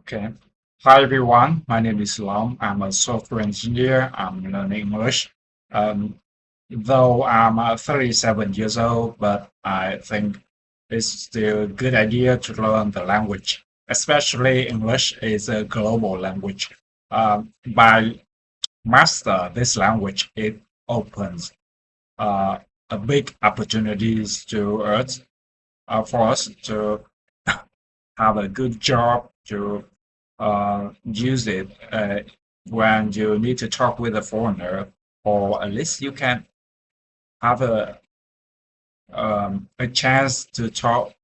Okay. Hi everyone. My name is Long. I'm a software engineer. I'm learning English. Um, though I'm 37 years old, but I think it's still a good idea to learn the language, especially English is a global language. By master this language, it opens uh, a big opportunities to us, for us to have a good job to use it when you need to talk with a foreigner, or at least you can have a chance to talk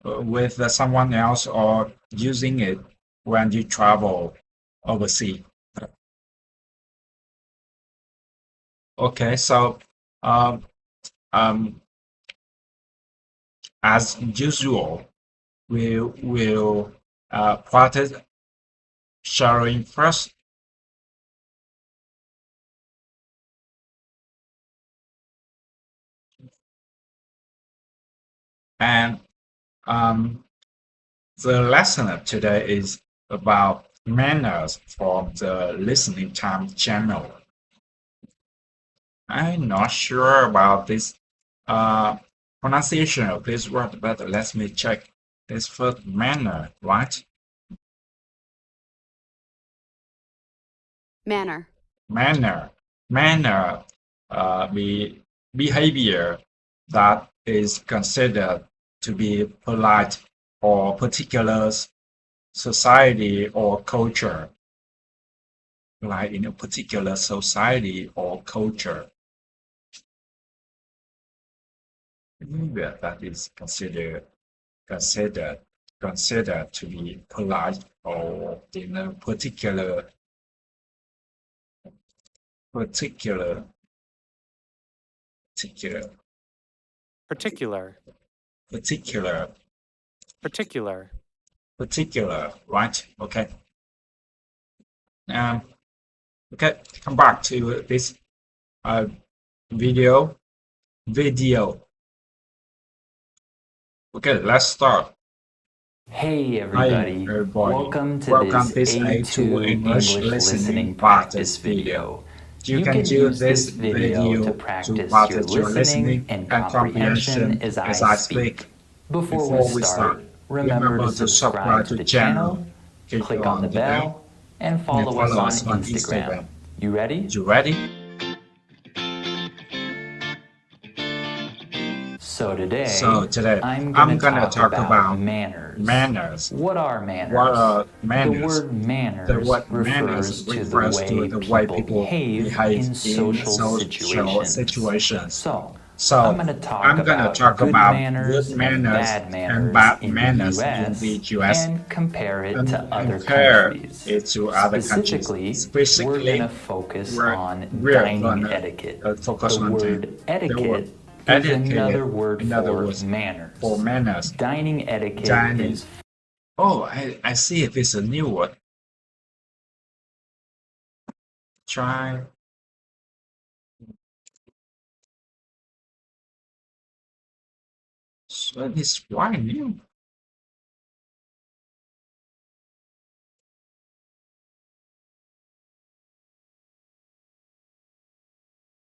with someone else or using it when you travel overseas. Okay, so um, um, as usual, we will practice sharing first. And um, the lesson of today is about manners from the listening time channel. I'm not sure about this uh, pronunciation of this word, but let me check this first manner, right? Manner. Manner, manner, be behavior that is considered to be polite or particular society or culture, like in a particular society or culture. Behavior that is considered considered to be polite or in a particular particular Particular, particular particular. particular, right? Okay. Um, okay, come back to this uh video video. Okay, let's start. Hey Hi everybody, everybody. welcome to Welcome this this A2 A2 English English listening listening practice practice video. video. You You can can use use this this video to video to practice your practice your listening listening and and comprehension comprehension as I as I speak. speak. Before we Before we start, start, remember to remember to subscribe subscribe to to the channel, channel, click click on on the the bell, bell, and and follow us follow on us on Instagram. Instagram. You ready? You ready? So So today, today, I'm I'm gonna gonna talk talk about about manners. manners. What are What manners? are The manners? word The manners word manners refers to the refers to way the way people people behave behave in in social social situations. situations. So, I'm So going to talk I'm gonna about talk good about good manners and manners bad and manners bad in the manners in the US US and compare it to and other compare countries. it to other countries. Specifically, we're going to Specifically, focus we're, on we're dining gonna etiquette. focus The on word the word etiquette is etiquette, another word in other for words, for manners. manners, Dining etiquette dining. is Oh, I see if it's a new word. Try. So it's quite new.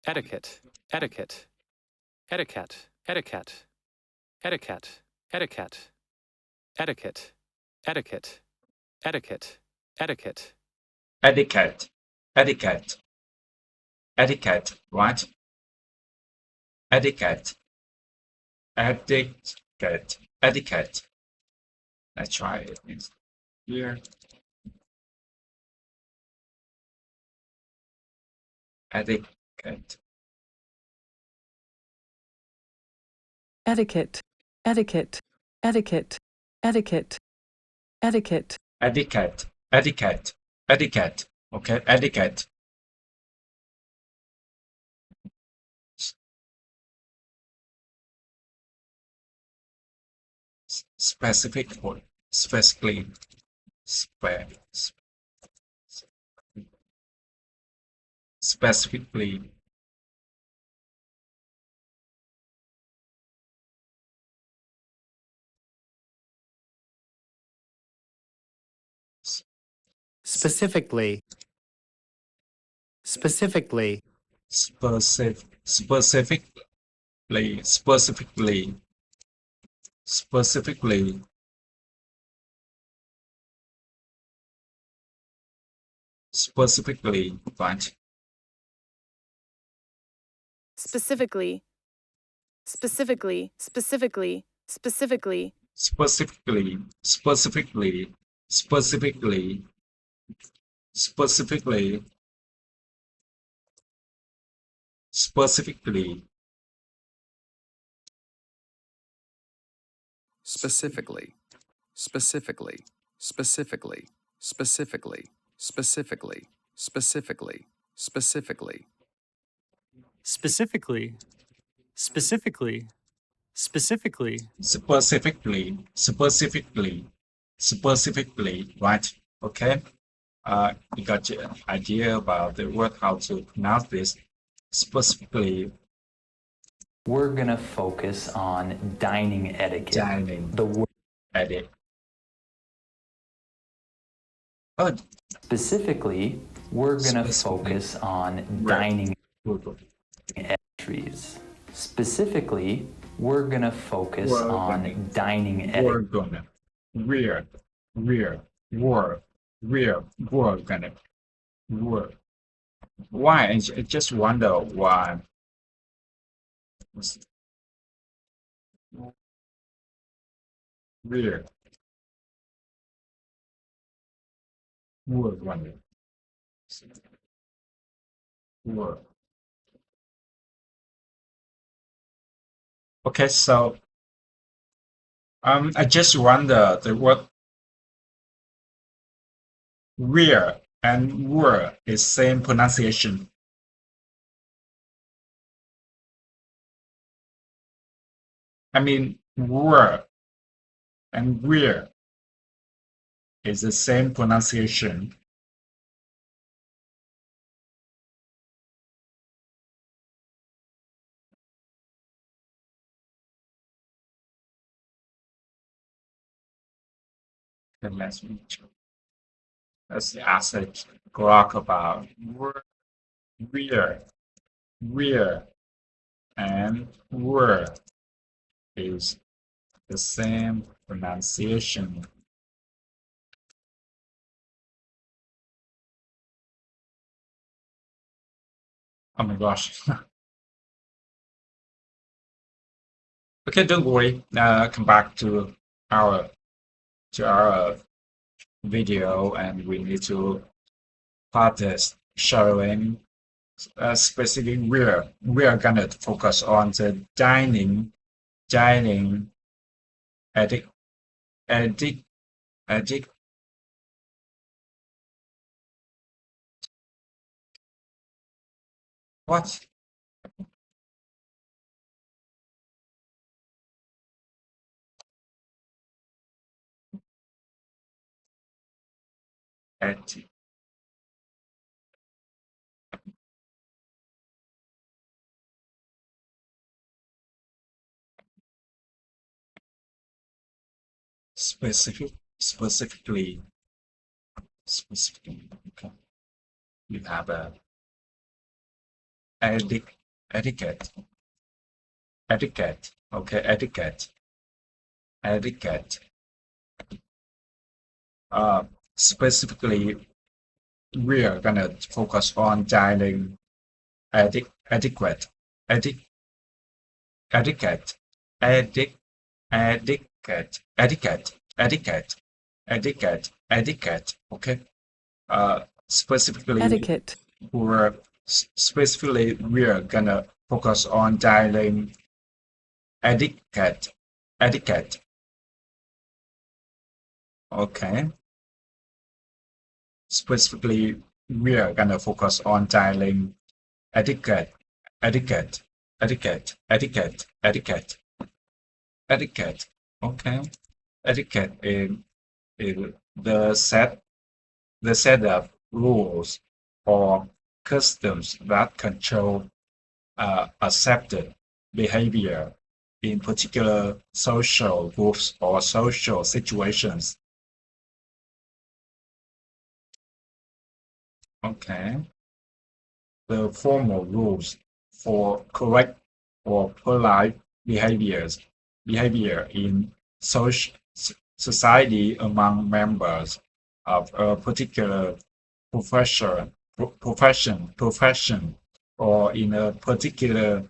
Etiquette, etiquette, etiquette, etiquette, etiquette, etiquette, etiquette, etiquette, etiquette, etiquette. Etiquette, etiquette, etiquette, right? Etiquette, etiquette, etiquette. Let's try it. It's here. Etiquette, Etiquette, etiquette, etiquette, etiquette, etiquette, etiquette, etiquette, etiquette. Okay, etiquette. Specifically, specifically, spe, specifically, Specifically. Specifically. Specifically, specifically, specifically, specifically, right? Specifically. Specifically. Specifically. Specifically. Specifically, specifically, specifically, specifically, specifically, Specifically. Specifically. Specifically. Specifically. Specifically. Specifically. Specifically. Specifically. Specifically. Specifically. specifically, specifically, specifically, right? Okay. You got your idea about the word, how to pronounce this. Specifically, We're gonna focus on dining etiquette. dining The word edit. Oh, specifically, we're gonna Specifically. focus on Right. dining good. entries. Specifically, we're gonna focus We're on gonna- dining We're etiquette. gonna. We're gonna. We're. Why? I just wonder why. We're. We're gonna. We're. Okay, so I just wonder the word "rear" and "were" is same pronunciation. I mean, "were" and "rear" is the same pronunciation. And let's ask Grok about rear, and were is the same pronunciation. Oh my gosh. Okay, don't worry. Come back to our video, and we need to practice showing specific where we are gonna focus on the dining addict what addict specifically okay. You have a etiquette okay, etiquette specifically we are gonna focus on dining etiquette etiquette etiquette etiquette okay. Specifically etiquette, we're gonna focus on dialing etiquette okay. Specifically we're gonna focus on dialing etiquette okay. Etiquette is the set of rules or customs that control accepted behavior in particular social groups or social situations. Okay. The formal rules for correct or polite behavior in society among members of a particular profession, or in a particular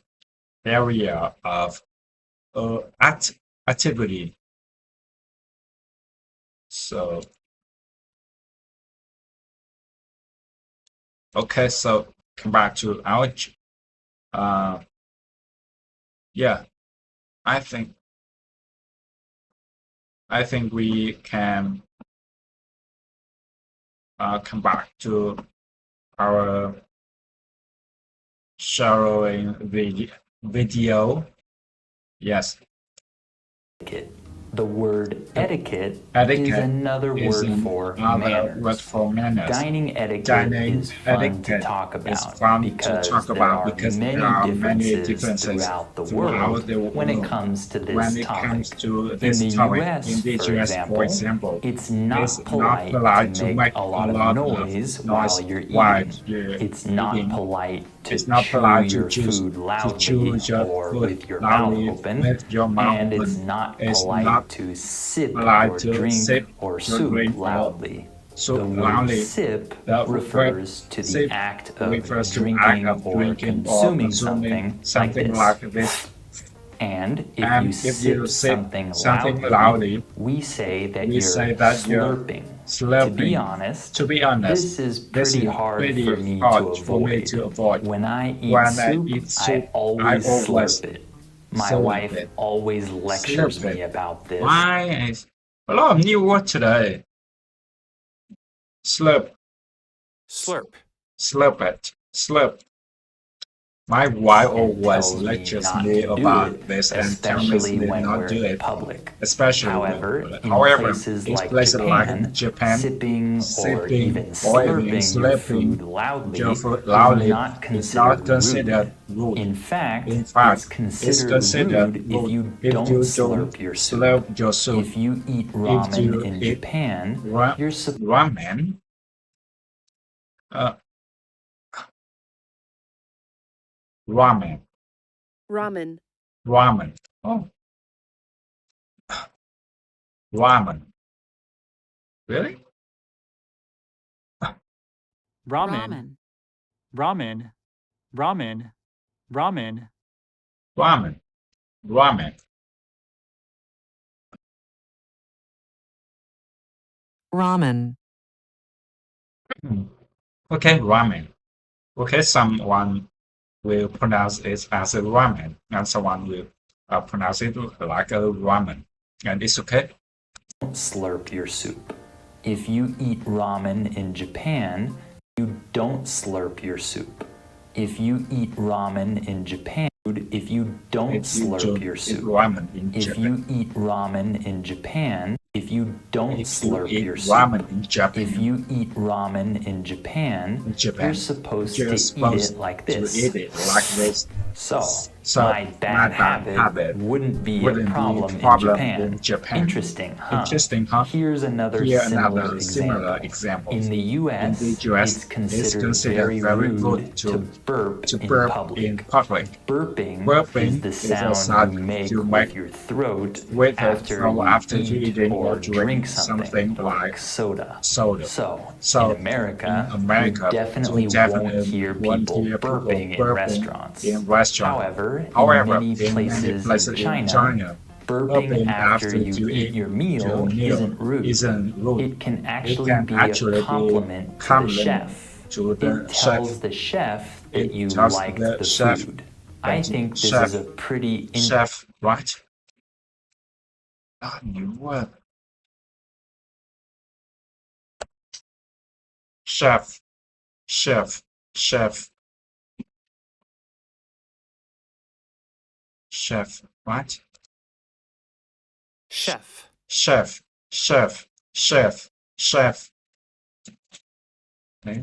area of activity. So, okay, so come back to our, yeah, I think we can come back to our showing video. Yes. Etiquette. The word etiquette, Etiquette is another is word for another manners. word for manners. Dining etiquette Dining is fun to etiquette talk is about fun to because talk there about are because many there are many differences differences throughout the throughout world the when it world comes to when this it topic. comes to In this the topic. US, In the for US, for example, it's not it's polite, not polite to make a lot of noise while you're eating. It's not polite to It's not chew polite your to food chew loudly your or food with your mouth loudly open, with your mouth and it's open. not It's polite not to sip polite or to drink sip or or soup drink or loudly. soup The word loudly. sip The word refers to the sip act of refers to drinking act of or drinking or consuming consuming something like this. this. And if And you if you sip sip something something loudly, loudly, we say that we you're say that you're slurping. slurping. To be honest, this is pretty hard pretty for me hard to for me avoid. to avoid. When I eat When soup, I eat soup, I always slurp it. My slurp wife it. always lectures Slurp me it. about this. Why is a lot of new word today? Slurp, Slurp. slurp it, slurp. My wife And always tells lectures not me to do about it, this and tells especially me when not we're do in it. public. Especially However, when, in however, places in like places Japan, Japan, sipping or sipping even or even slurping your slurping food loudly your food is loudly not is considered not considered rude. rude. In fact, In fact, it's considered rude if you don't slurp your soup. slurp your soup. If you eat If ramen you in eat Japan, you're supposed ramen, ramen, Ramen. ramen. Oh, ramen. Really? Ramen. Ramen. Ramen. Ramen. Ramen. Ramen. Ramen. Okay, ramen. Okay, someone will pronounce it as a ramen, and someone will pronounce it like a ramen, and it's okay. slurp your soup. If you eat ramen in Japan, you don't slurp your soup. If you eat ramen in Japan, if you don't If you slurp don't your eat soup. ramen in If Japan, you eat ramen in Japan, if you don't if you slurp eat your soup. ramen in Japan, If you eat ramen in Japan, you're supposed you're to supposed eat it like to this. eat it like this. So, So, my bad habit wouldn't be a problem in Japan. Interesting, huh? Interesting, huh? Here's another Here similar another similar example. In the US, In the US, it's considered very good rude to burp in public. Burping is the sound you make with your throat after you eat or drink something like soda. So, in America, you definitely won't hear people burping in restaurants. However, in many places in China, burping after you eat your meal isn't rude. It can actually be a compliment to the chef. It tells the chef that you like the food. I think this is a pretty chef, right? New word. Chef, chef, chef, chef, right? Chef. Chef, chef, chef, chef.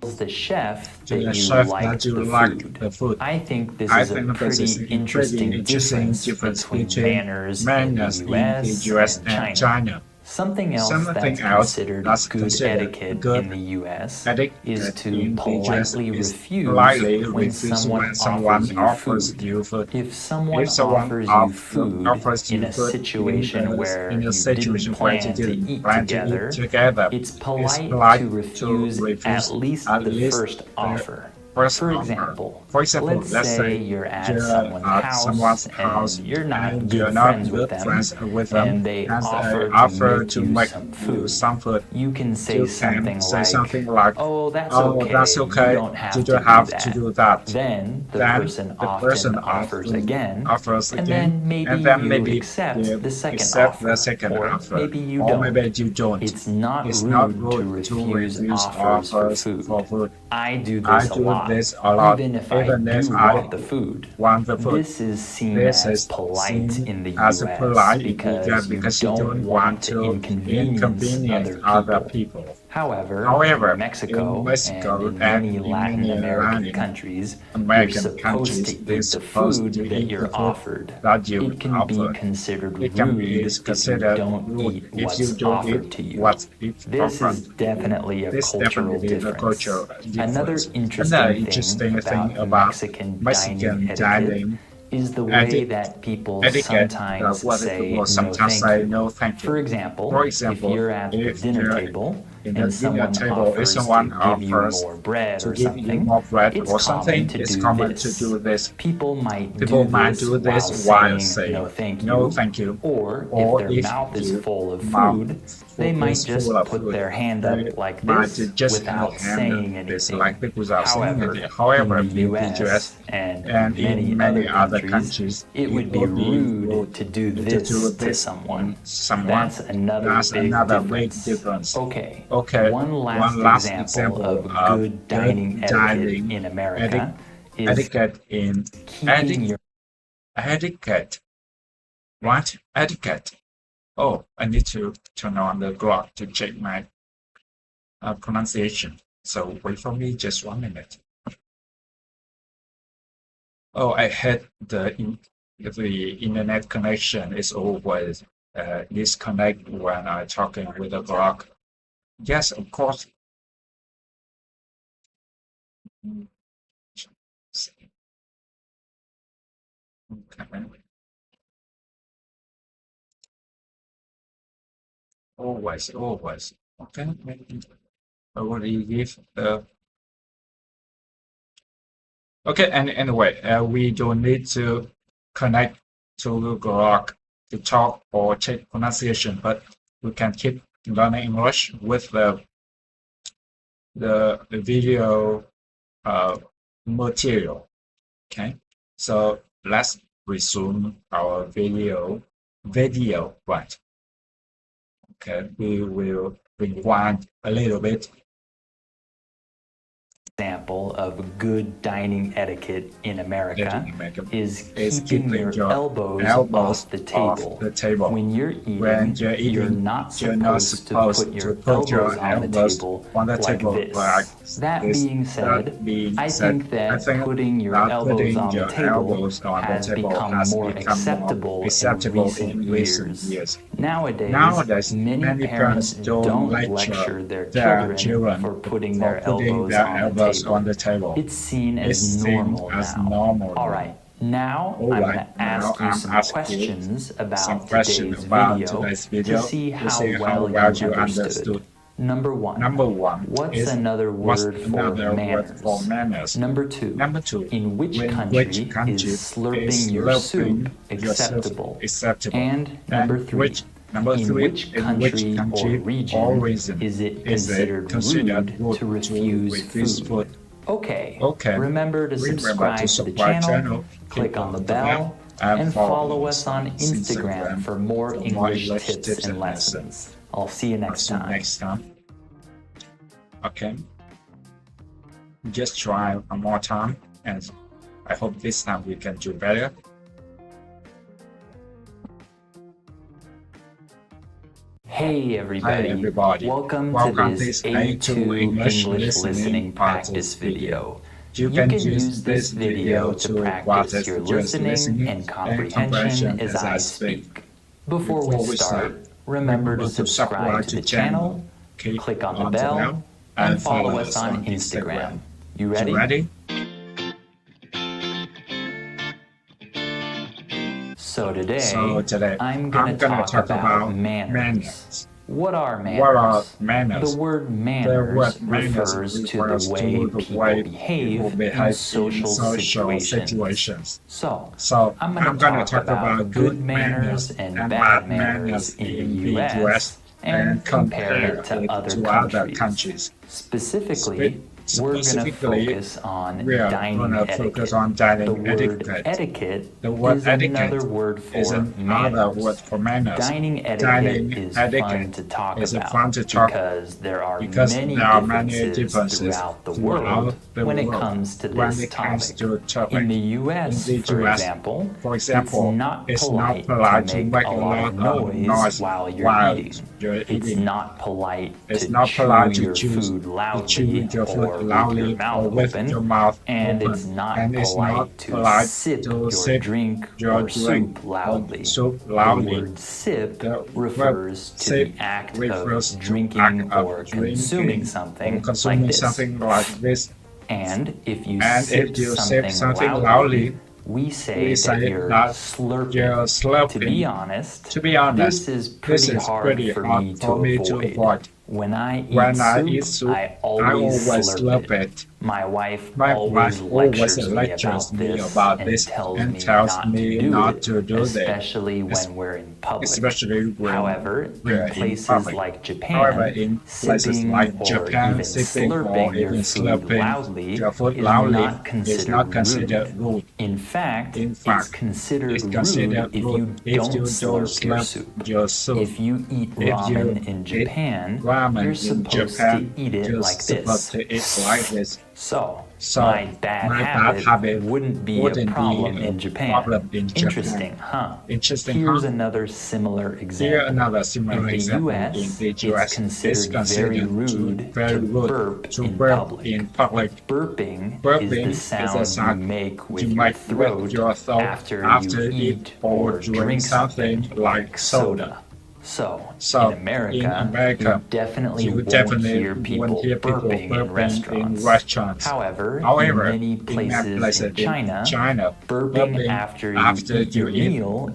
tells the chef To the that you chef like that you the like food. the food. I think this I is a think this is pretty a interesting pretty interesting difference between between manners in manners the in the US and and China. Something else that's considered good etiquette in the U.S. is to politely refuse when someone offers you food. If someone offers you food in a situation where you didn't plan to eat together, it's polite to refuse at least the first offer. For example, let's say you're at someone's house and you're not good friends with them, and they offer to make you some food. You can say something like, "Oh, that's okay. You don't have to do that." Then the person often offers again, and then maybe you accept the second offer, or maybe you don't. It's not rude to refuse offers for food. I do this a lot. Even if I do want the food. This is seen as polite in the U.S. because you don't want to inconvenience other people. However, in Mexico and in many Latin American countries, you're supposed to eat the food that you're offered. It can be considered rude if you don't eat what's offered to you. This is definitely a cultural difference. Another interesting thing about Mexican dining is the way that people sometimes say no thank you. For example, if you're at the dinner table and someone offers to give you more bread or something, it's common to do this. People might do this while saying no thank you. Or if their mouth is full of food, they might just put their hand up like this without saying anything. However, in the US and many other countries, it would be rude to do this to someone. That's another big difference. Okay, one last example of good dining etiquette in America is keeping your etiquette. What? Etiquette. Oh, I need to turn on the clock to check my pronunciation. So wait for me just 1 minute. Oh, I had the internet connection is always disconnect when I'm talking with the clock. Yes, of course. Okay. Always. Okay, maybe I already give the. Okay, and anyway, we don't need to connect to Grok to talk or check pronunciation, but we can keep learning English with the video material. Okay, so let's resume our video, right? Okay, we will rewind a little bit. Example of good dining etiquette in America is keeping your elbows off the table. When you're eating, you're not supposed to put your elbows on the table like this. That being said, I think that putting your elbows on the table has become more acceptable in recent years. Nowadays, many parents don't lecture their children for putting their elbows on the table. It's seen as normal now. All right. Now I'm going to ask you some questions about today's video to see how well you understood. Number one, what's another word for manners? Number two, in which country is slurping your soup acceptable? And number three, in which country or region is it considered rude to refuse food? Okay. Remember to subscribe to the channel, click on the bell, and follow us on Instagram for more English tips and lessons. I'll see you next time. Okay. Just try one more time, and I hope this time we can do better. Hey everybody. Welcome to this A2 English listening practice video. You can use this video to practice your listening and comprehension as I speak. Before we start, Remember to subscribe to the channel, click on the bell, and follow us on Instagram. You ready? So today I'm going to talk about manners. What are manners? The word manners refers to the way people behave in social situations. So I'm going to talk about good manners and bad manners in the US and compare it to other countries. Specifically, we're going to focus on dining etiquette. The word etiquette is another word for manners. Dining etiquette is fun to talk about because there are many differences throughout the world when it comes to this topic. In the US, for example, it's not polite to make a lot of noise while you're eating. It's not polite to chew your food loudly or with your mouth open, and it's not polite to sip your drink or soup loudly. The word sip refers to the act of drinking or consuming something like this. And if you sip something loudly, we say that you're slurping. To be honest, this is pretty hard for me to avoid. When I eat soup, I always slurp it. My wife always lectures me about this and tells me not to do this, especially when we're in public. However, in places like Japan, sipping or even slurping your food loudly is not considered rude. In fact, it's considered rude if you don't slurp your soup. If you eat ramen in Japan, you're supposed to eat it like this. So my bad habit wouldn't be a problem in Japan. Interesting, huh? Here's another similar example. In the US, it's considered very rude to burp in public. Burping is the sound you make with your throat after you eat or drink something like soda. So in America, you definitely won't hear people burping in restaurants. However, in many places in China, burping after you eat your meal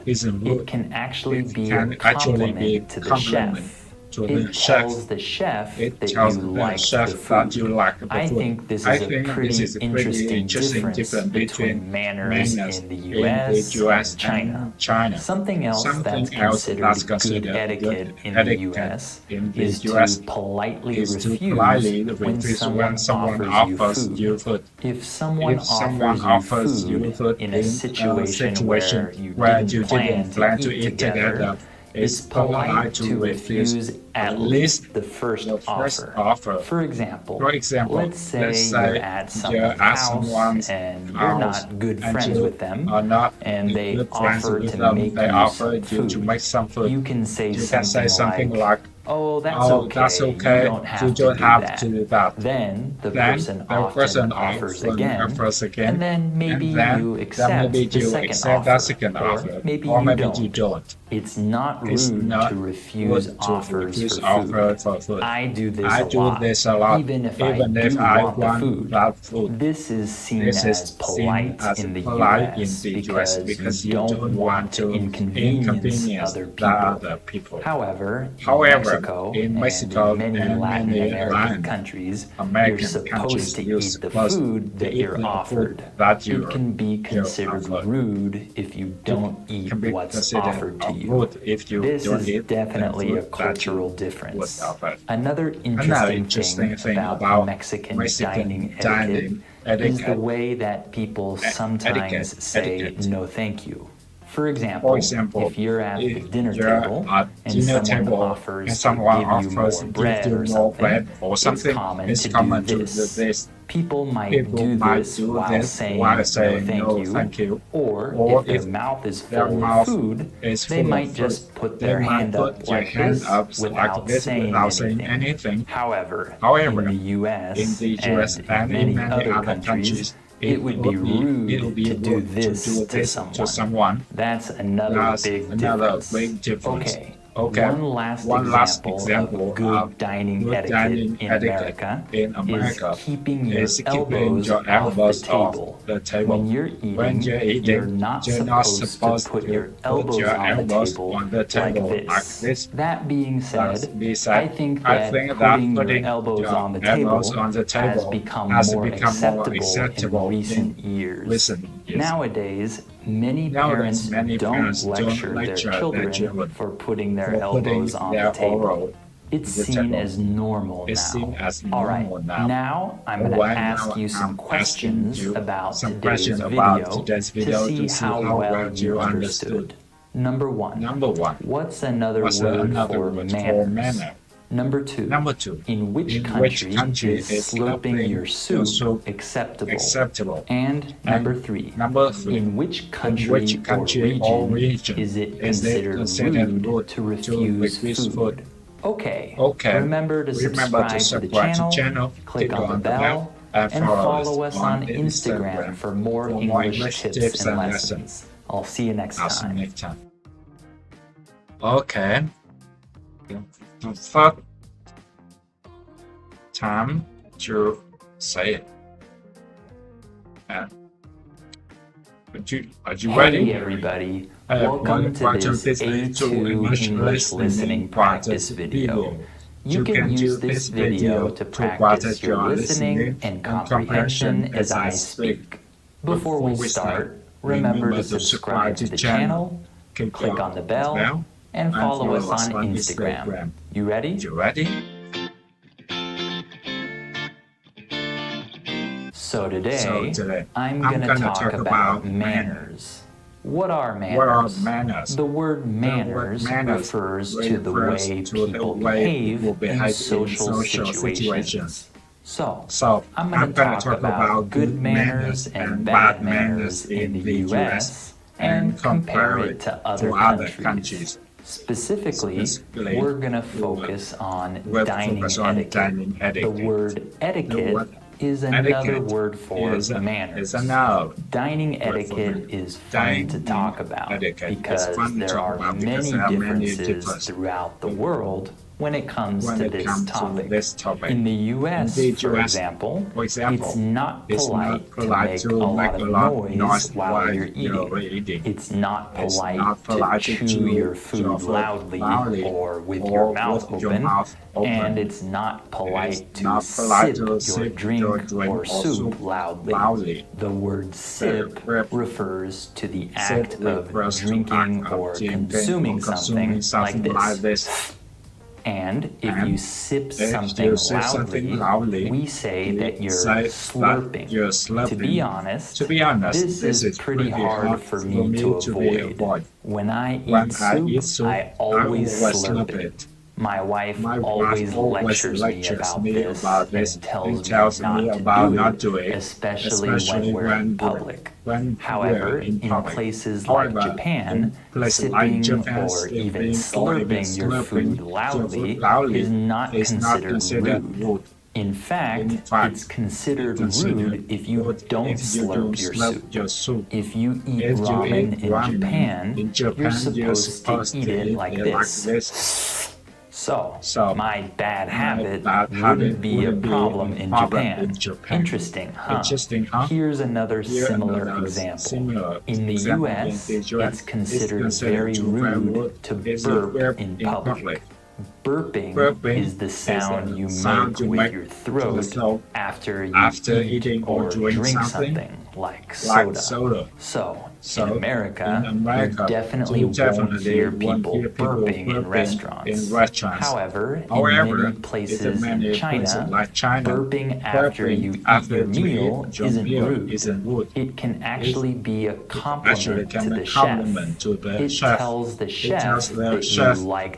isn't rude. It can actually be a compliment to the chef. It tells the chef that you like the food. I think this is a pretty interesting difference between manners in the US and China. Something else that's considered good etiquette in the US is to politely refuse when someone offers you food. If someone offers you food in a situation where you didn't plan to eat together, it's polite to refuse at least the first offer. For example, let's say you're at someone's house and you're not good friends with them, and they offer to make some food. You can say something like, "Oh, that's okay. You don't have to do that." Then the person often offers again, and then maybe you accept the second offer, or maybe you don't. It's not rude to refuse offers for food. I do this a lot, even if I want that food. This is seen as polite in the US because you don't want to inconvenience other people. However, in Mexico and many Latin American countries, you're supposed to eat the food that you're offered. It can be considered rude if you don't eat what's offered to you. This is definitely a cultural difference. Another interesting thing about Mexican dining etiquette is the way that people sometimes say no thank you. For example, if you're at the dinner table and someone offers to give you more bread or something, it's common to do this. People might do this while saying no thank you, or if their mouth is full of food, they might just put their hand up like this without saying anything. However, in the US and many other countries, It would be rude to do this to someone. That's another big difference. Okay. One last example of good dining etiquette in America is keeping your elbows off the table. When you're eating, you're not supposed to put your elbows on the table like this. That being said, I think that putting your elbows on the table has become more acceptable in recent years. Nowadays, many parents don't lecture their children for putting their elbows on the table. It's seen as normal now. All right, now I'm going to ask you some questions about today's video to see how well you understood. Number one, what's another word for manners? Number two, in which country is slurping your soup acceptable? And number three, in which country or region is it considered rude to refuse food? Okay. Remember to subscribe to the channel, click on the bell, and follow us on Instagram for more English tips and lessons. I'll see you next time. Okay. The first time to say it. Are you ready? Hey everybody, welcome to this A2 English listening practice video. You can use this video to practice your listening and comprehension as I speak. Before we start, remember to subscribe to the channel, click on the bell, and follow us on Instagram. You ready? You ready? So today, I'm going to talk about manners. What are manners? The word manners refers to the way people behave in social situations. So, I'm going to talk about good manners and bad manners in the US and compare it to other countries. Specifically, we're going to focus on dining etiquette. The word etiquette is another word for manners. Dining etiquette is fun to talk about because there are many differences throughout the world when it comes to this topic. In the US, for example, it's not polite to make a lot of noise while you're eating. It's not polite to chew your food loudly or with your mouth open. And it's not polite to sip your drink or soup loudly. The word sip refers to the act of drinking or consuming something like this. And if you sip something loudly, we say that you're slurping. To be honest, this is pretty hard for me to avoid. When I eat soup, I always slurp it. My wife always lectures me about this and tells me not to do it, especially when we're in public. However, in places like Japan, sipping or even slurping your food loudly is not considered rude. In fact, it's considered rude if you don't slurp your soup. If you eat ramen in Japan, you're supposed to eat it like this. So, my bad habit wouldn't be a problem in Japan. Interesting, huh? Here's another similar example. In the US, it's considered very rude to burp in public. Burping is the sound you make with your throat after you eat or drink something like soda. So, in America, you definitely won't hear people burping in restaurants. However, in many places in China, burping after you eat your meal isn't rude. It can actually be a compliment to the chef. It tells the chef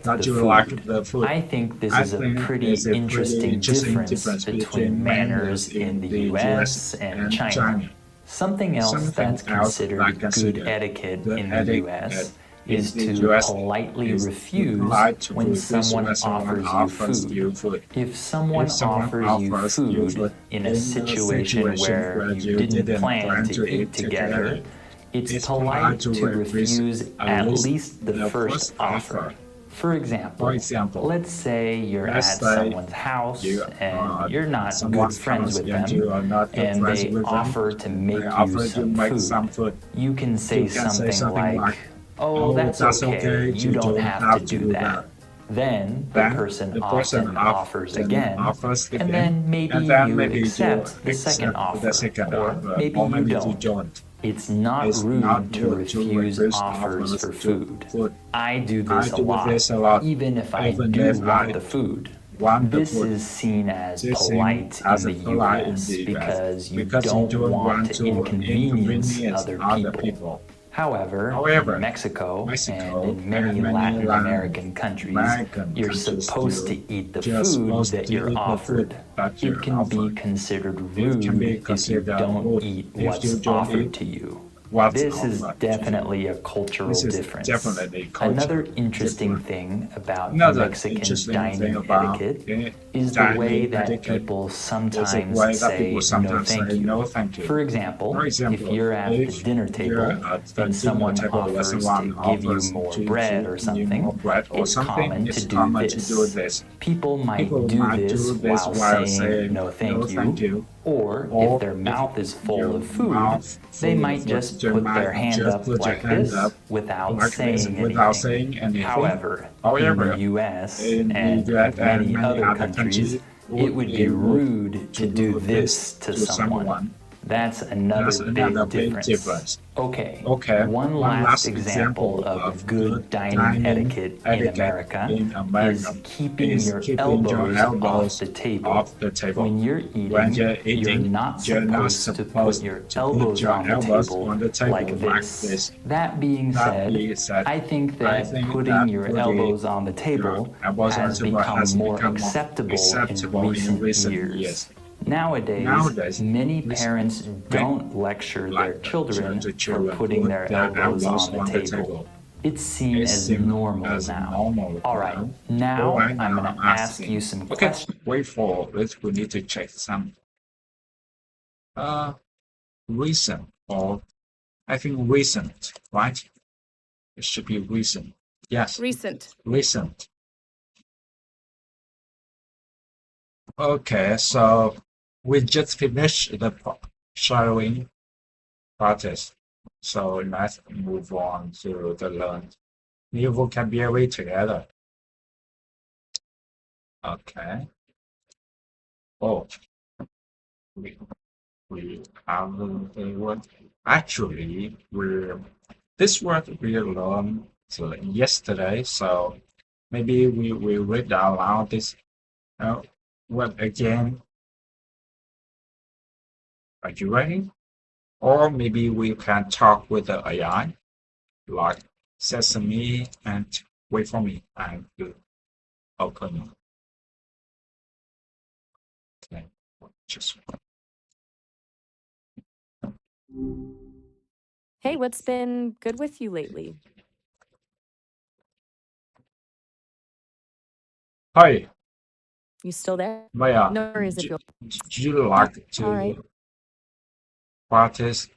that you liked the food. I think this is a pretty interesting difference between manners in the US and China. Something else that's considered good etiquette in the US is in the to US politely is refuse polite to when refuse someone when someone offers you food. If someone offers you food in a situation where you didn't plan to eat together, it's polite to refuse at least the first offer. For example, let's say you're at someone's house and you're not good friends with them, and they offer to make you some food. You can say something like, "Oh, that's okay, you don't have to do that." Then the person often offers again, and then maybe you accept the second offer, or maybe you don't. It's not rude to refuse offers for food. I do this a lot, even if I do want the food. This is seen as polite in the US because you don't want to inconvenience other people. However, in Mexico and in many Latin American countries, you're supposed to eat the food that you're offered. It can be considered rude if you don't eat what's offered to you. This is definitely a cultural difference. Another interesting thing about Mexican dining etiquette is the way that people sometimes say no thank you. For example, if you're at the dinner table and someone offers to give you more bread or something, it's common to do this. People might do this while saying no thank you, or if their mouth is full of food, they might just put their hand up like this without saying anything. However, in the US and many other countries, it would be rude to do this to someone. That's another big difference. Okay, one last example of good dining etiquette in America is keeping your elbows off the table. When you're eating, you're not supposed to put your elbows on the table like this. That being said, I think that putting your elbows on the table has become more acceptable in recent years. Nowadays, many parents don't lecture their children for putting their elbows on the table. It's seen as normal now. Alright, now I'm going to ask you some questions. Wait for this. We need to check some recent, or I think recent, right? It should be recent. Yes. Recent. Recent. Okay, so we just finished the shadowing practice. So let's move on to the learn new vocabulary together. Okay. Oh, we have the word. Actually, this word we learned yesterday. So maybe we read out loud this word again. Are you ready? Or maybe we can talk with the AI, like Sesame, and wait for me. I will open. Okay, just. Hey, what's been good with you lately? Hi. You still there? Maya, No worries if you're. do you like to practice?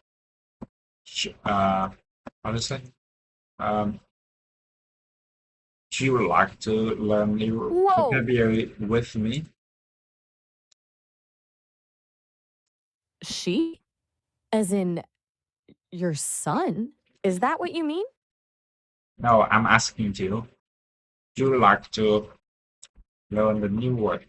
How to say? Do you like to learn new vocabulary with me? She? As in your son? Is that what you mean? No, I'm asking you. Do you like to learn the new word?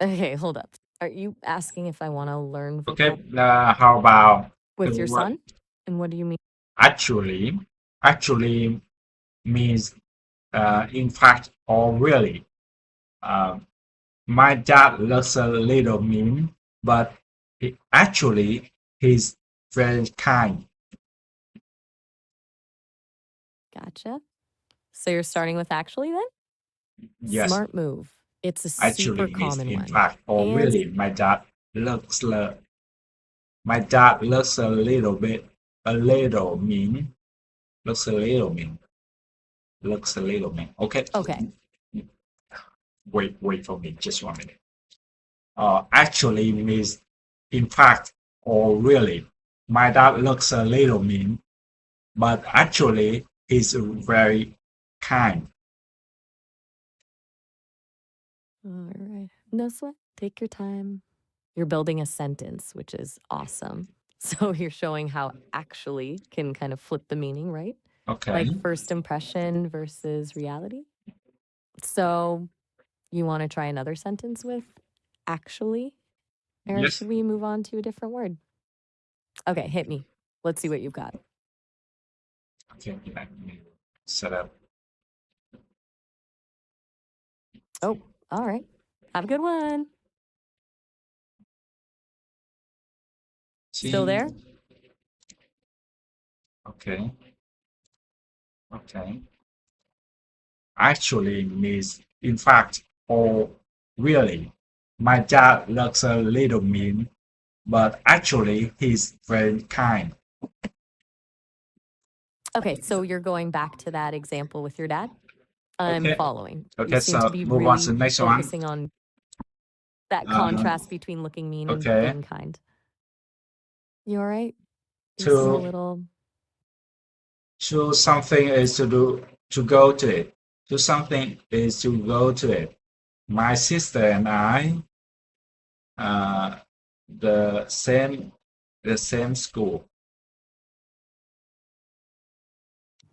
Okay, hold up. Are you asking if I want to learn Okay, how about with your son? And what do you mean? Actually means in fact or really. My dad looks a little mean, but he's very kind. Gotcha. So you're starting with actually then? Yes. Smart move. It's a super common in one. fact or really. My dad looks a little bit a little mean. Looks a little mean. Looks a little mean. Okay. Okay. Wait for me. Just 1 minute. Actually means in fact or really. My dad looks a little mean, but actually he's very kind. All right. No sweat. Take your time. You're building a sentence, which is awesome. So you're showing how actually can kind of flip the meaning, right? Okay. Like first impression versus reality. So you want to try another sentence with actually? Or Yes. should we move on to a different word? Okay, hit me. Let's see what you've got. Okay, let me set up. Oh, all right. Have a good one. Still there? Okay. Okay. Actually means in fact or really. My dad looks a little mean, but actually he's very kind. Okay, so you're going back to that example with your dad? I'm Okay. following. Okay, You seem so to be move really on to the next one. focusing on that contrast between looking mean and okay. being kind. You all right? You seem a To little... to something is to go to it. To something is to go to it. My sister and I the same school.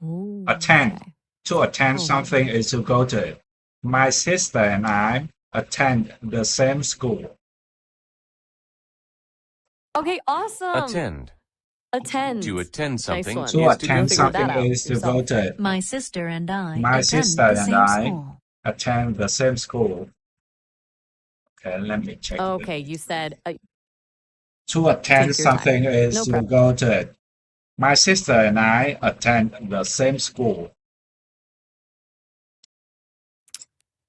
Ooh, Attend. okay. To attend Oh. something is to go to it. My sister and I attend the same school. Okay, awesome. Attend. Attend. To attend something one. is To to attend Figure that something out is to yourself. go to it. My sister and I My attend sister the and same I school. attend the same school. Okay, let me check. Okay, you said To attend Take your time. something is No to problem. go to it. My sister and I attend the same school.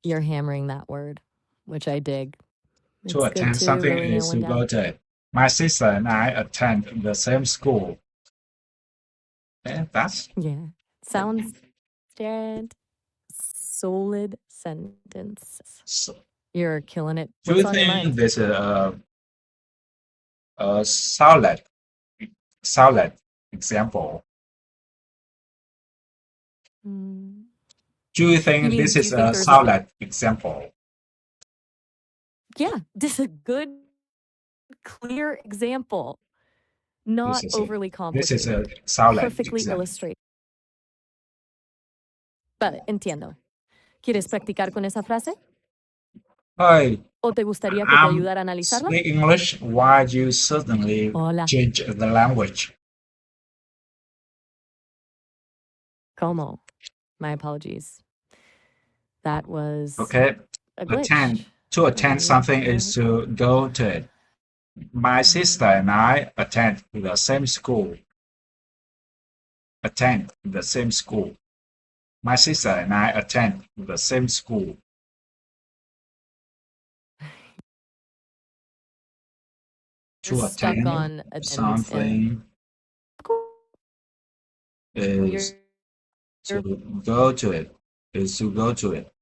you're hammering that word, which I dig. It's To good attend to something really is nail to one go down. to it. My sister and I attend the same school. Okay, that's Yeah. Sounds dead. Solid sentence. so. You're killing it. Do What's you on your think mind? this is a solid example? Hmm. Do you think mean, this do you is think a there's a- solid example? Yeah, this is a good, clear example. Not This overly is a complicated. solid Perfectly example. illustrated. Vale, entiendo. ¿Quieres practicar con esa frase? Hi, ¿O te gustaría que te I'm ayudara a analizarla? speak English while you suddenly Hola. change the language. ¿Cómo? My apologies. That was Okay, a glitch. to attend something is to go to it. My sister and I attend the same school. Attend the same school. My sister and I attend the same school. To You're stuck attend on attendance something is to go to it. Is to go to it.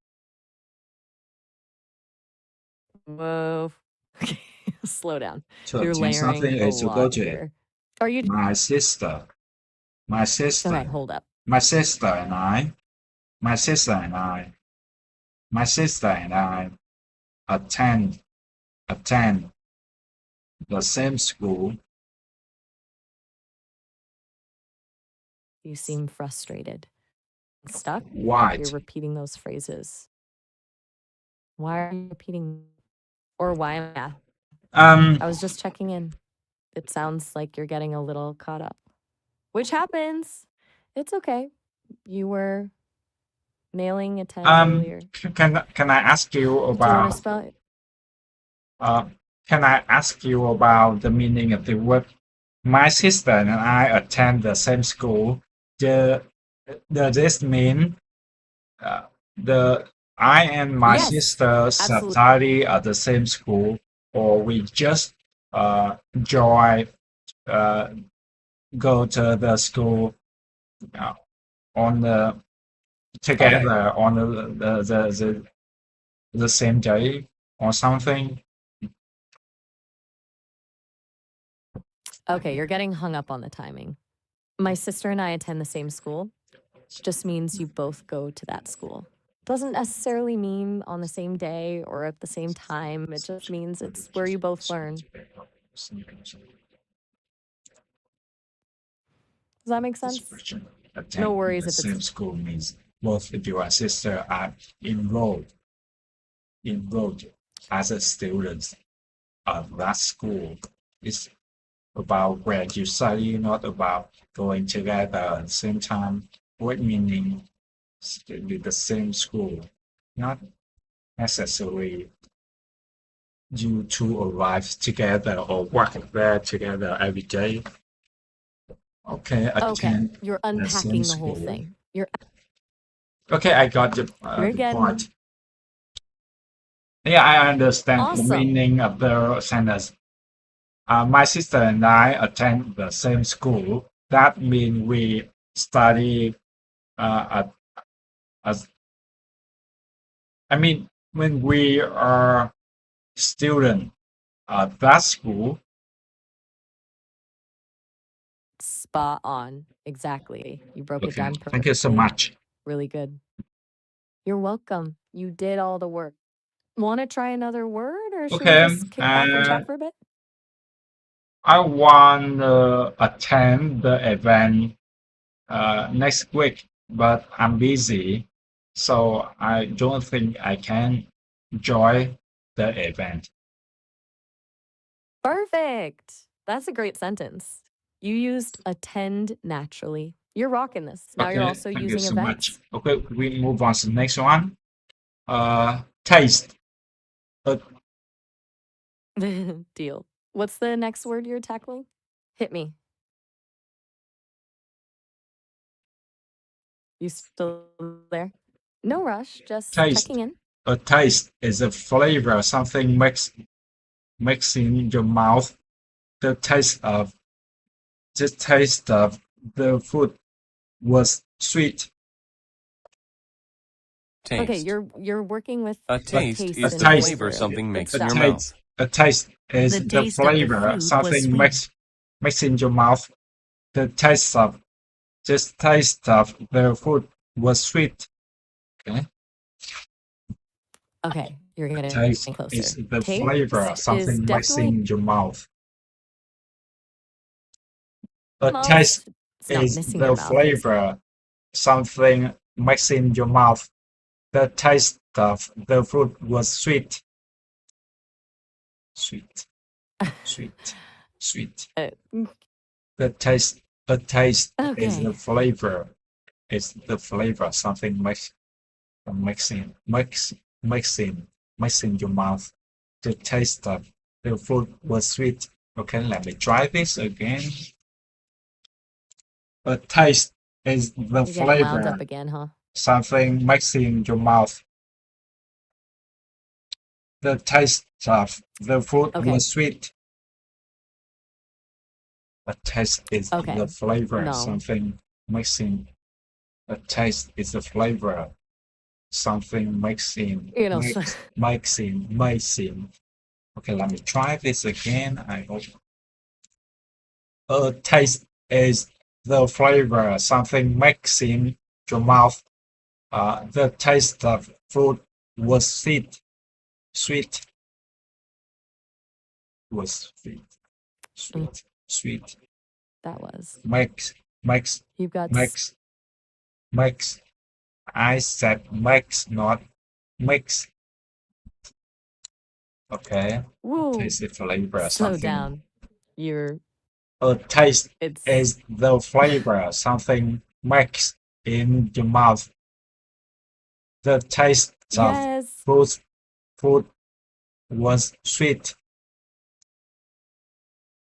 Whoa. Okay, slow down. To You're attend layering something a is to go lot to it. here. Are you... My sister. Okay, hold up. My sister and I attend the same school. You seem frustrated. Stuck? What? You're repeating those phrases. Why are you repeating? Or why am I was just checking in. It sounds like you're getting a little caught up. Which happens. It's okay. You were nailing attend earlier. Can I ask you Do you want about to spell it? can I ask you about the meaning of the word? My sister and I attend the same school. Does this mean I and my Yes, sister absolutely. study at the same school, or we just join go to the school on the together on the same day or something. Okay, you're getting hung up on the timing. My sister and I attend the same school. Just means you both go to that school. Doesn't necessarily mean on the same day or at the same time. It just means it's where you both learn. Does that make sense? No worries if the same school means both of your sister are enrolled as a student of that school. It's about where you study, not about going together at the same time. What meaning the same school? Not necessarily you two arrive together or work there together every day. Okay, Okay, you're unpacking the whole thing. Okay, I got the point. Yeah, I understand the meaning of the sentence. My sister and I attend the same school. That means we study when we are student at that school. Spot on. Exactly. You broke it down perfectly. Thank you so much. Really good. You're welcome. You did all the work. Want to try another word, or should we just kick back and chat for a bit? I want to attend the event next week, but I'm busy, so I don't think I can join the event. Perfect. That's a great sentence. You used attend naturally. You're rocking this. Now you're also thank using you so events. much. Okay, we move on to the next one. Taste. Deal. What's the next word you're tackling? Hit me. You still there? No rush, just Taste. checking in. A taste is a flavor, something makes in your mouth. The taste of the food was sweet. Taste. Okay, you're working with A taste taste is and the flavor something makes in your mouth. A taste is The the taste of the flavor food was something sweet. makes in your mouth. The taste of the food was sweet. Okay, you're getting Taste closer. is the Taste flavor is something makes definitely in your mouth. A mouth. taste It's not is missing the your mouth. flavor something makes in your mouth. The taste of the food was sweet. Sweet. The taste is Okay. the flavor. It's the flavor something makes in your mouth. The taste of the food was sweet. Okay, let me try this again. A taste is the You're getting wound flavor up again, huh? something makes in your mouth. The taste of the food Okay. was sweet. A taste is Okay. the flavor No. something makes in. A taste is the flavor something makes in. You know, Makes in. Okay, let me try this again. I hope. A taste is the flavor something makes in your mouth. The taste of food was sweet. Was sweet. that was. Makes. You've got I said makes, not mix. Okay. Whoa. Taste the flavor. Slow Something. down. A taste It's is the flavor something makes in your mouth. The taste of yes. food was sweet.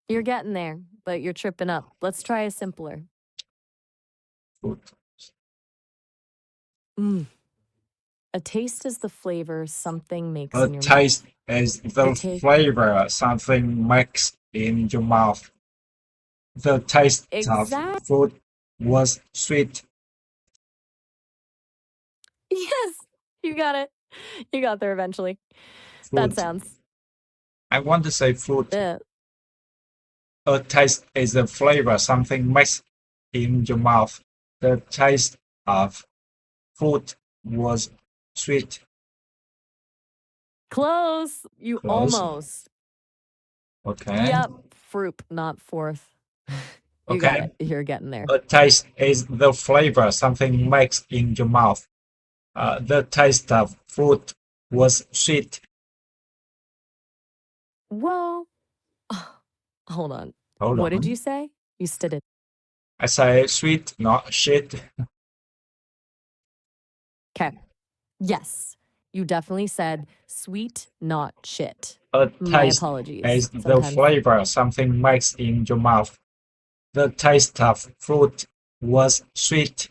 You're getting there, but you're tripping up. Let's try a simpler. Food. A taste is the flavor something makes A in your taste mouth. is the flavor something makes in your mouth. The taste Exact. of food was sweet. Yes, you got it. You got there eventually. That Food. sounds. I want to say food. Yeah. A taste is a flavor, something makes in your mouth. The taste of food was sweet. Close. You Close. almost. Okay. Yep. Fruit, not fourth. You got it. You're getting there. A taste is the flavor something makes in your mouth. The taste of food was sweet. Well, hold on. Hold What on. did you say? You stood it. I say sweet, not shit. Okay. Yes. You definitely said sweet, not shit. A My taste apologies. is the Sometimes- flavor something makes in your mouth. The taste of fruit was sweet.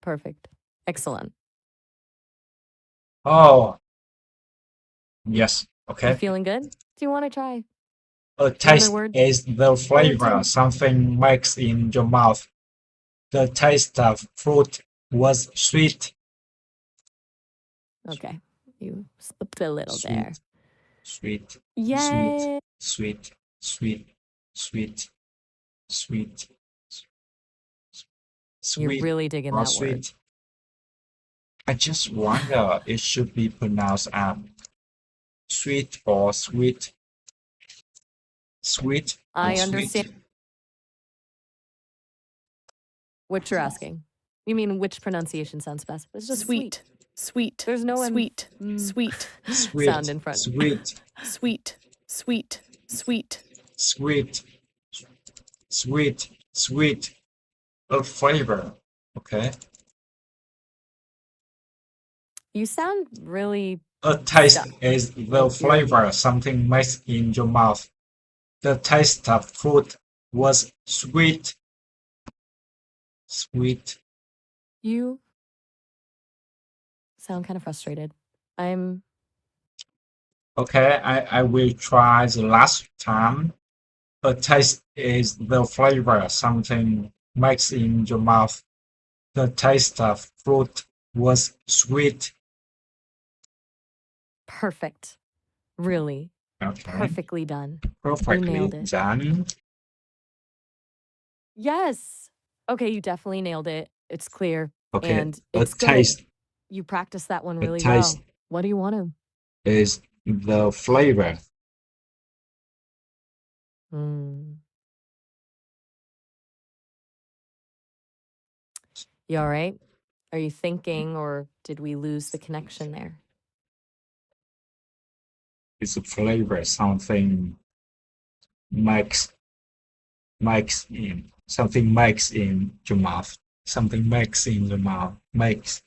Perfect. Excellent. Oh, yes. You Okay. feeling good? Do you want to try? A taste word? is the flavor two. something makes in your mouth. The taste of fruit was sweet. Okay. You slipped a little Sweet. there. Sweet, Yay. sweet, sweet, sweet, sweet, You're sweet, really digging or that sweet. word. I just wonder it should be pronounced sweet or sweet. Sweet. I or understand Sweet. what you're asking. You mean which pronunciation sounds best? It's just sweet. Sweet. There's no Sweet. mm, Sweet. Sweet. sound in front. Sweet. Sweet. Sweet. Sweet. Sweet. Sweet. Sweet. A flavor. Okay. You sound really. A taste Stuck. is the flavor something makes in your mouth. The taste of food was sweet. Sweet. You sound kind of frustrated. I'm. Okay, I will try the last time. A taste is the flavor something makes in your mouth. The taste of fruit was sweet. Perfect. Really. Okay. Perfectly done. Perfectly nailed it. done. Yes. Okay, you definitely nailed it. It's clear. Okay. And A it's good. taste You practiced that one A really taste. well. What do you want to? is the flavor. Mm. You all right? Are you thinking, or did we lose the connection there? It's a flavor something makes in something makes in your mouth. Something makes in the mouth. Makes.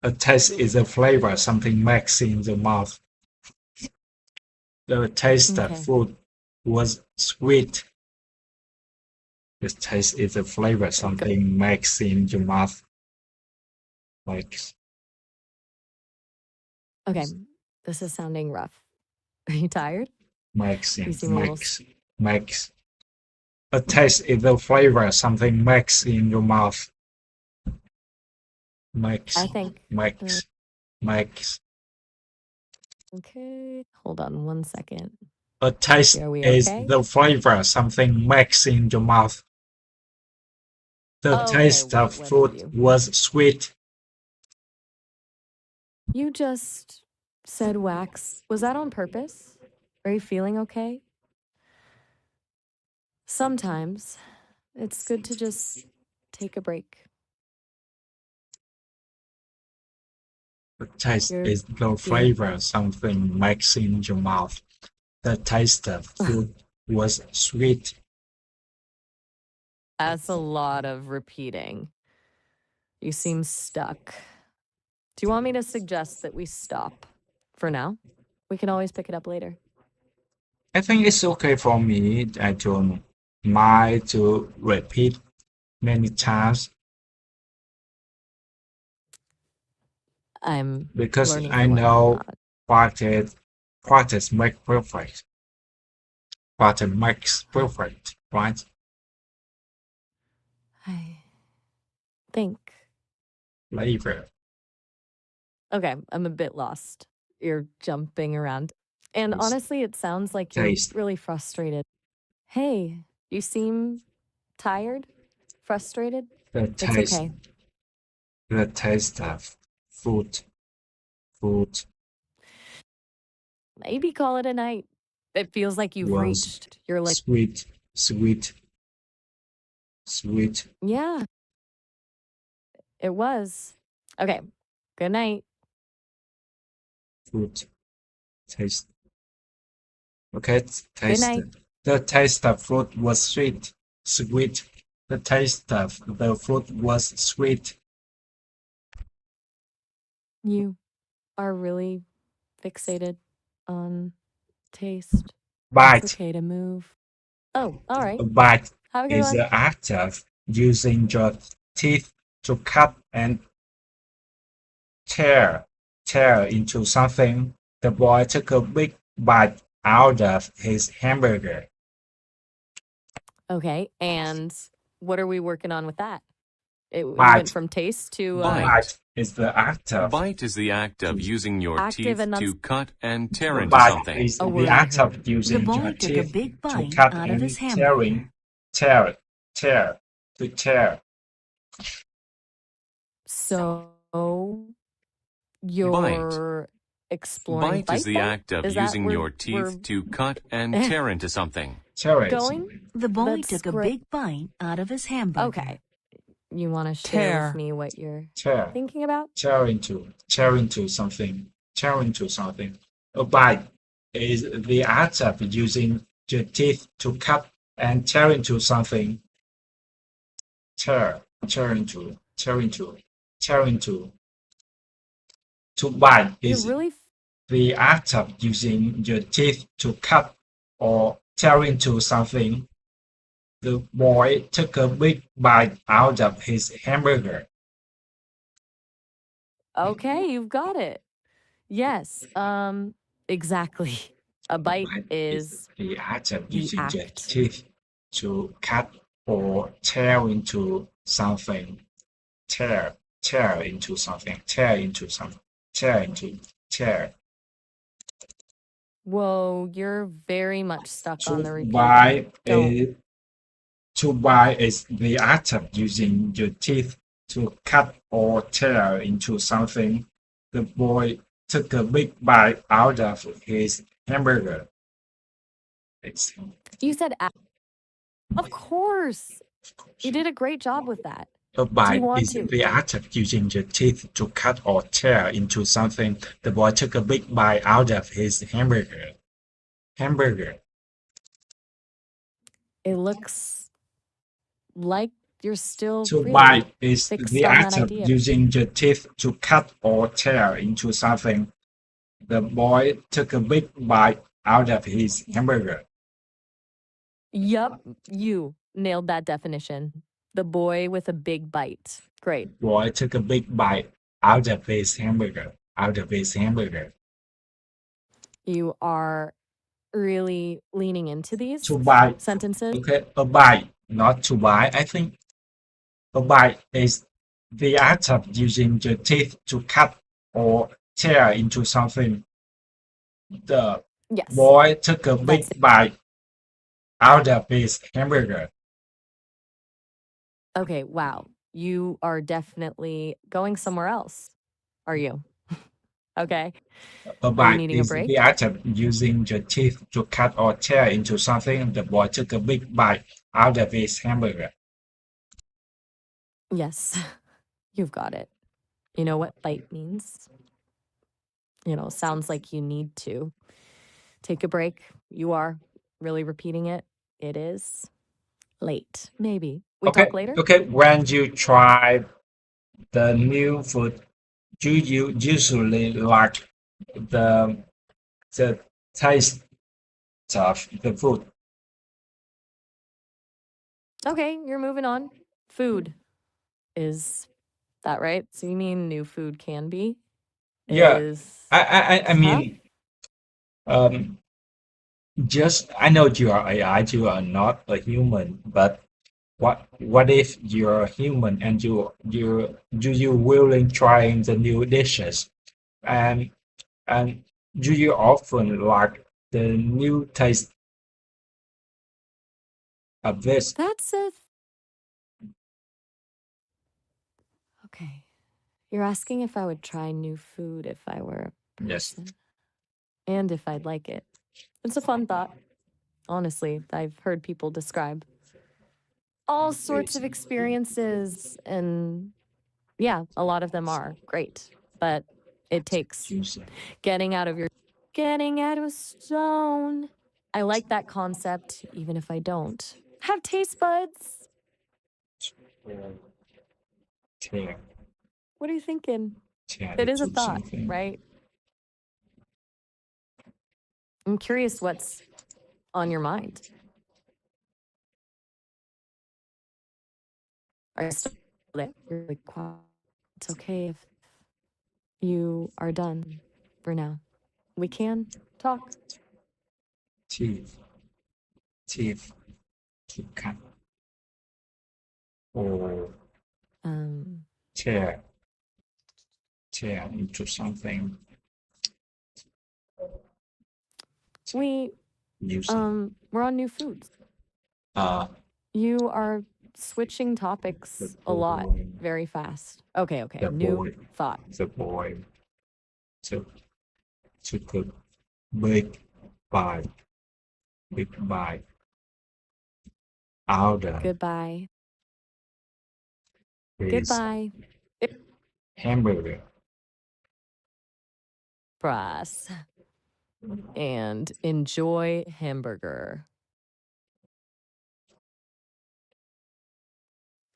A taste is a flavor something makes in the mouth. The taste of Okay. food was sweet. The taste is a flavor something makes in your mouth. Makes. Okay, this is sounding rough. Are you tired? Makes in You seem a little makes. A taste is a flavor something makes in your mouth. Makes. I think. Makes. Makes. Okay, hold on one second. A taste Are we is okay? the flavor something makes in your mouth. The Okay, taste of what food you? was sweet. You just said wax. Was that on purpose? Are you feeling okay? Sometimes it's good to just take a break. The taste You're is the flavor something makes in your mouth. The taste of food was sweet. That's a lot of repeating. You seem stuck. Do you want me to suggest that we stop for now? We can always pick it up later. I think it's okay for me. I don't mind to repeat many times I'm because learning I from what know I'm not. practice make perfect. but makes perfect, right? I think. Flavor. Okay, I'm a bit lost. You're jumping around. And Yes. honestly, it sounds like you're Taste. really frustrated. Hey, you seem tired? Frustrated? The It's taste. okay. The taste of food. Food Maybe call it a night. It feels like you've was reached your limit. sweet, sweet, sweet. Yeah, it was. Okay, good night. Food taste. Okay, Good night. taste. The taste of fruit was sweet, sweet. The taste of the fruit was sweet. You are really fixated on taste. It's Bite. okay to move. Oh, all right. A bite Have a good is one. the act of using your teeth to cut and tear into something. The boy took a big bite out of his hamburger. Okay, and what are we working on with that? It we Bite. went from taste to Bite is the act of Bite is the act of using your Active teeth to enunci- cut and tear into bite something. is A the word I act heard. of using boy your took a teeth big to bite cut out of and his hamburger. tear. So you're exploring Bite is the then? act of Is that using where your we're teeth to cut and tear into something. Tear it. going? The boy That's took a great. big bite out of his hamburger. Okay. You want to share Tear. with me what you're Tear. thinking about? Tear into something. Tear into something. A bite is the act of using your teeth to cut and tear into something. Tear into. To bite You're is really the act of using your teeth to cut or tear into something. The boy took a big bite out of his hamburger. okay, you've got it. Yes, exactly. A bite is the act of the using your act. teeth to cut or tear into something. Tear into something. Tear. Whoa, you're very much stuck on the To repeat. bite Don't. is to bite is the act of using your teeth to cut or tear into something. The boy took a big bite out of his hamburger. You said of course. You did a great job with that. A bite want is to? the act of using your teeth to cut or tear into something. The boy took a big bite out of his hamburger. It looks like you're still To really bite is fixed the on act that of idea. using your teeth to cut or tear into something. The boy took a big bite out of his hamburger. Yup, you nailed that definition. The boy with a big bite. Great. Boy took a big bite out of his hamburger. You are really leaning into these To bite. sentences. Okay, a bite, not to bite. I think a bite is the act of using your teeth to cut or tear into something. The Yes. boy took a big That's it. bite out of his hamburger. Okay, wow. You are definitely going somewhere else. Are you? Okay. A bite needing a is break? the act of using your teeth to cut or tear into something. The boy took a big bite out of his hamburger. Yes. You've got it. You know what bite means? Sounds like you need to take a break. You are really repeating it. It is late. Maybe. We talk later? Okay, when you try the new food, do you usually like the taste of the food? Okay, you're moving on. Food. Is that right? So you mean new food can be? Yeah, Is I mean, just I know you are AI, you are not a human, but what if you're a human and you willing trying the new dishes and and do you often like the new taste of this? That's a okay. You're asking if I would try new food if I were a Yes. person and if I'd like it. It's a fun thought. Honestly, I've heard people describe all sorts of experiences, and yeah, a lot of them are great, but it takes getting out of a zone. I like that concept, even if I don't have taste buds. Yeah. What are you thinking? Yeah, It is a do thought, something. right? I'm curious what's on your mind. Are you still there? You're like, "Wow, it's okay if you are done for now. We can talk." Teeth, teeth, to cut or Um, tear, tear into something we using. we're on new foods. Uh, You are switching topics a lot boy, very fast. Okay, the new boy, thought. the boy took took a big bite, big bite out of Goodbye. his Goodbye. hamburger. Brass. And enjoy hamburger.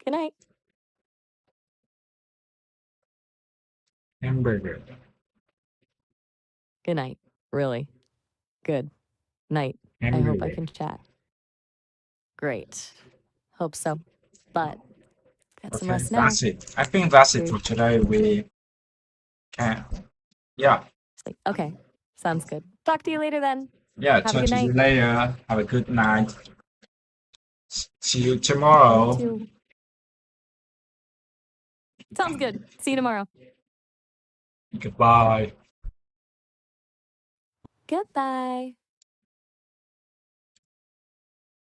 Good night. Hamburger. Good night. Really. Good night. I hope I Hamburger. can chat. Great. Hope so. But get some Okay, rest now. that's it. I think that's it Great. for today. We can, yeah, Sleep. Okay. Sounds good. Talk to you later then. yeah. Have a Talk good to you night. later. Have a good night. See you You tomorrow. too. Sounds good. See you tomorrow. Goodbye. Goodbye.